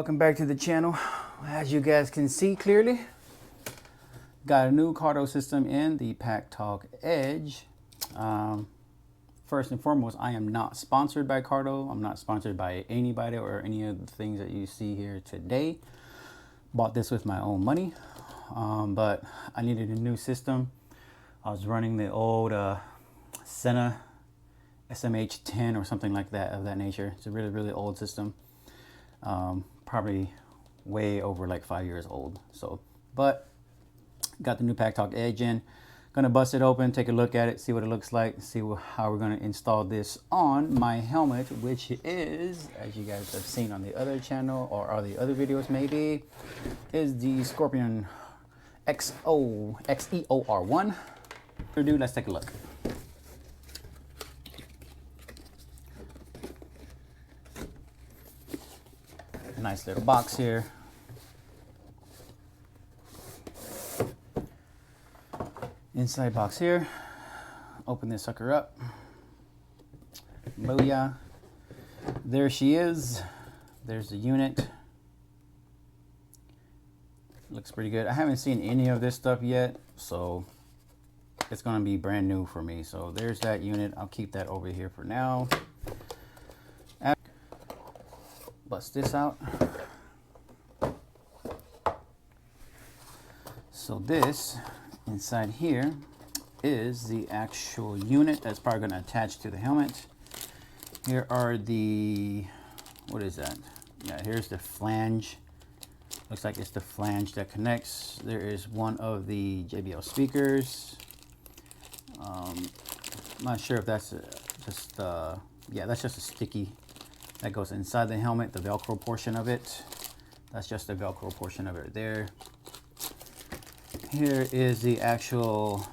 welcome back to the channel. As you guys can see clearly, got a new Cardo system in the PackTalk Edge. First and foremost, I am not sponsored by Cardo. I'm not sponsored by anybody or any of the things that you see here today. Bought this with my own money, but I needed a new system. I was running the old Senna SMH10 or something like that, of that nature. It's a really old system. Probably way over like 5 years old. So, but got the new PackTalk Edge in. Gonna bust it open, take a look at it, see what it looks like, see how we're gonna install this on my helmet, which is, as you guys have seen on the other channel or the other videos maybe, is the Scorpion EXO R1. Let's take a look. Nice little box here. Inside box here. Open this sucker up. Booyah. There she is. There's the unit. Looks pretty good. I haven't seen any of this stuff yet, so it's gonna be brand new for me. So there's that unit. I'll keep that over here for now. Bust this out. So this inside here is the actual unit that's probably going to attach to the helmet. Here are the, what is that? Yeah, here's the flange. Looks like it's the flange that connects. There is one of the JBL speakers. I'm not sure if that's just yeah, that's just a sticky that goes inside the helmet, the Velcro portion of it. That's just the Velcro portion of it there. Here is the actual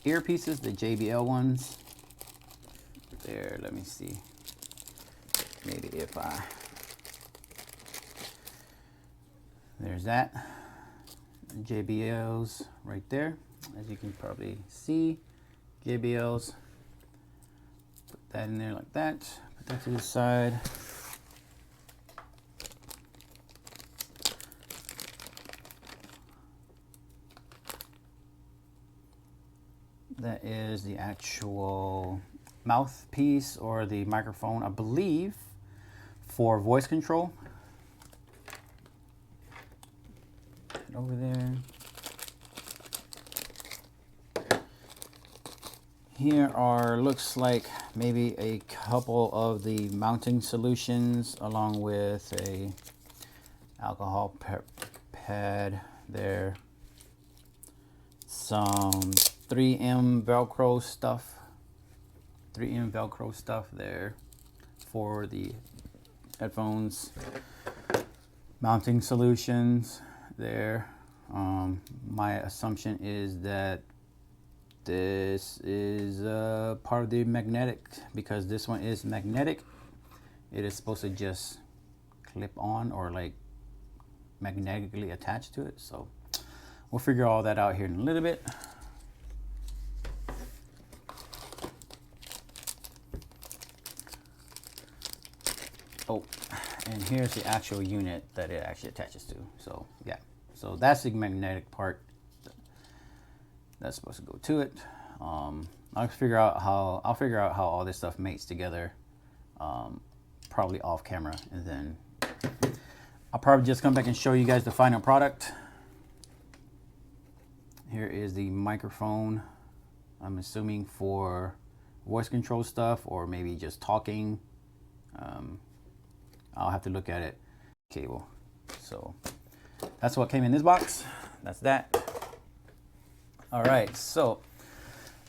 earpieces, the JBL ones. There, let me see. Maybe if there's that. JBLs right there. As you can probably see, JBLs. Put that in there like that. Put that to the side. That is the actual mouthpiece or the microphone, I believe, for voice control. Over there. Here are, looks like maybe a couple of the mounting solutions along with a alcohol pad there. Some 3M Velcro stuff. 3M Velcro stuff there for the headphones. Mounting solutions there. My assumption is that this is part of the magnetic, because this one is magnetic. It is supposed to just clip on or like magnetically attach to it. So we'll figure all that out here in a little bit. Oh, and here's the actual unit that it actually attaches to. So yeah, so that's the magnetic part that's supposed to go to it. I'll figure out how all this stuff mates together, probably off camera, and then I'll probably just come back and show you guys the final product. Here is the microphone. I'm assuming for voice control stuff or maybe just talking. I'll have to look at it. Cable. So that's what came in this box. That's that. All right, so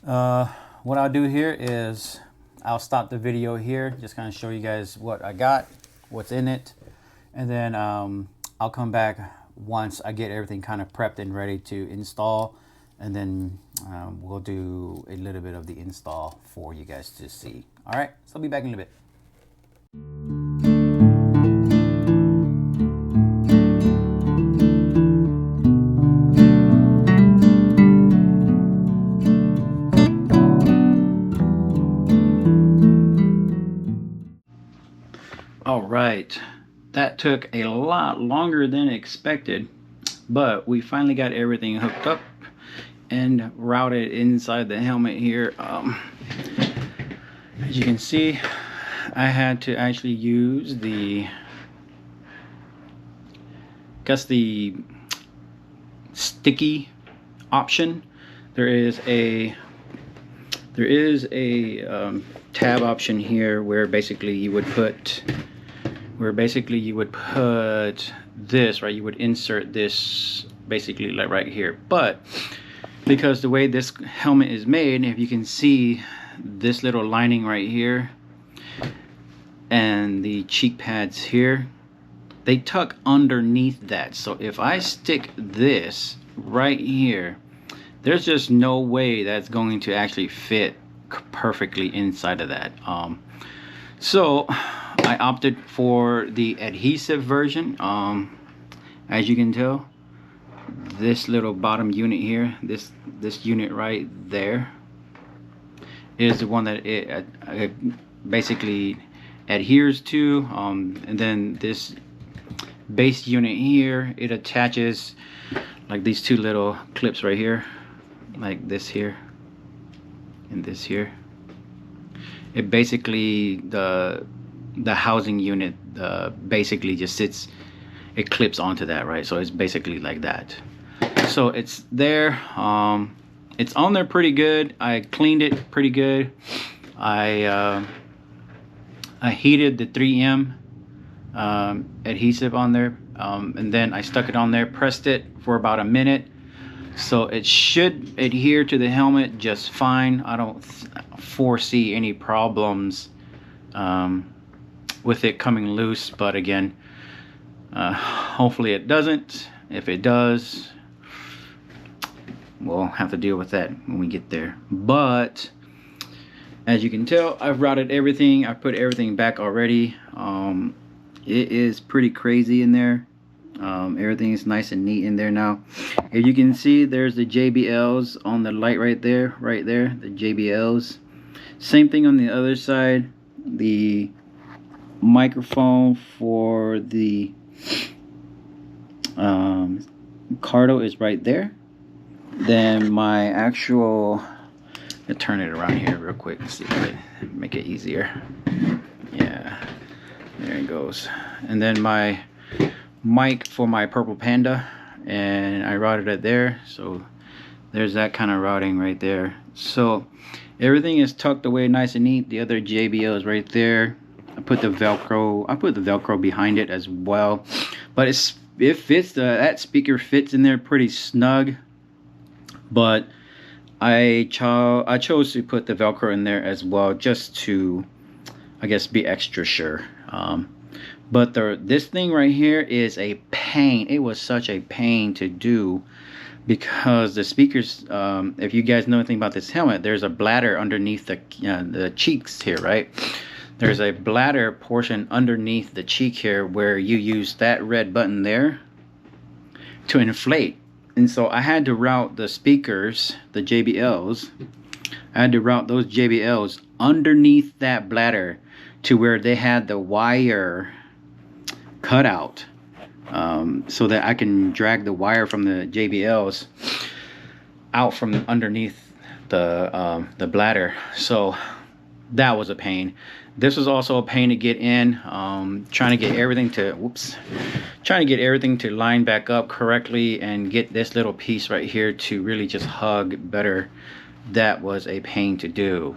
what I'll do here is I'll stop the video here, just kind of show you guys what I got, what's in it, and then I'll come back once I get everything kind of prepped and ready to install, and then we'll do a little bit of the install for you guys to see. All right, so I'll be back in a little bit. All right, that that took a lot longer than expected, but we finally got everything hooked up and routed inside the helmet here. As you can see, I had to actually use the sticky option. There is a tab option here where basically you would put this, right? You would insert this basically like right here. But because the way this helmet is made, if you can see this little lining right here and the cheek pads here, they tuck underneath that. So if I stick this right here, there's just no way that's going to actually fit perfectly inside of that. So I opted for the adhesive version. As you can tell, this little bottom unit here, this unit right there, is the one that it basically adheres to. And then this base unit here, it attaches like these two little clips right here, like this here and this here. It basically, the housing unit basically just sits, it clips onto that, right? So it's basically like that. So it's there. It's on there pretty good. I cleaned it pretty good. I heated the 3M adhesive on there, and then I stuck it on there, pressed it for about a minute. So it should adhere to the helmet just fine. I don't foresee any problems with it coming loose, but again, hopefully it doesn't. If it does, we'll have to deal with that when we get there. But as you can tell, I've routed everything. I put everything back already. It is pretty crazy in there. Everything is nice and neat in there now. If you can see, there's the JBLs on the light right there, the JBLs. Same thing on the other side. The microphone for the Cardo is right there. Then my actual, I'll turn it around here real quick and see if I make it easier. Yeah, there it goes. And then my mic for my Purple Panda, and I routed it there. So there's that kind of routing right there. So everything is tucked away nice and neat. The other JBL is right there. I put the Velcro behind it as well, but it fits. That speaker fits in there pretty snug, but I chose to put the Velcro in there as well, just to, I guess, be extra sure. But this thing right here is a pain. It was such a pain to do, because the speakers, if you guys know anything about this helmet, there's a bladder underneath the cheeks here, right? There's a bladder portion underneath the cheek here where you use that red button there to inflate. And so I had to route the speakers, the JBLs, I had to route those JBLs underneath that bladder to where they had the wire cut out, so that I can drag the wire from the JBLs out from underneath the bladder. So that was a pain. This was also a pain to get in, trying to get everything to line back up correctly and get this little piece right here to really just hug better. That was a pain to do.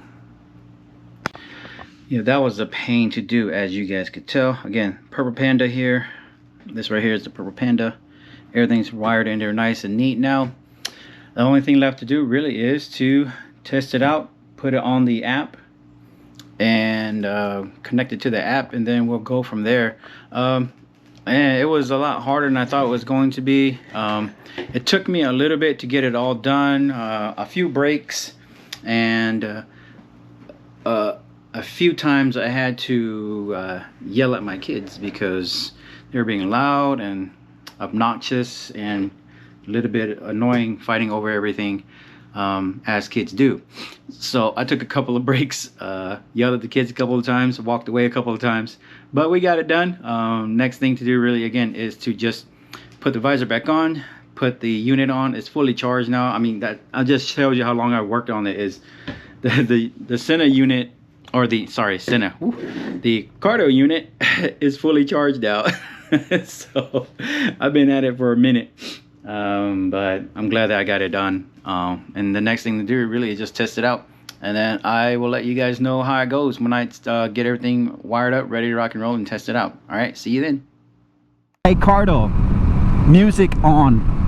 Yeah, that was a pain to do, as you guys could tell. Again, Purple Panda here. This right here is the Purple Panda. Everything's wired in there nice and neat now. The only thing left to do really is to test it out, put it on the app, and connect it to the app, and then we'll go from there. And it was a lot harder than I thought it was going to be. It took me a little bit to get it all done, a few breaks, and a few times I had to yell at my kids because they were being loud and obnoxious and a little bit annoying, fighting over everything. as kids do. So I took a couple of breaks, yelled at the kids a couple of times, walked away a couple of times, but we got it done. Next thing to do really again is to just put the visor back on, put the unit on. It's fully charged now. I mean, that I just showed you how long I worked on it. Is the Senna unit, or the Senna, the Cardo unit is fully charged out. So I've been at it for a minute, but I'm glad that I got it done. And the next thing to do really is just test it out, and then I will let you guys know how it goes when I get everything wired up, ready to rock and roll, and test it out. All right, see you then. Hey Cardo, music on.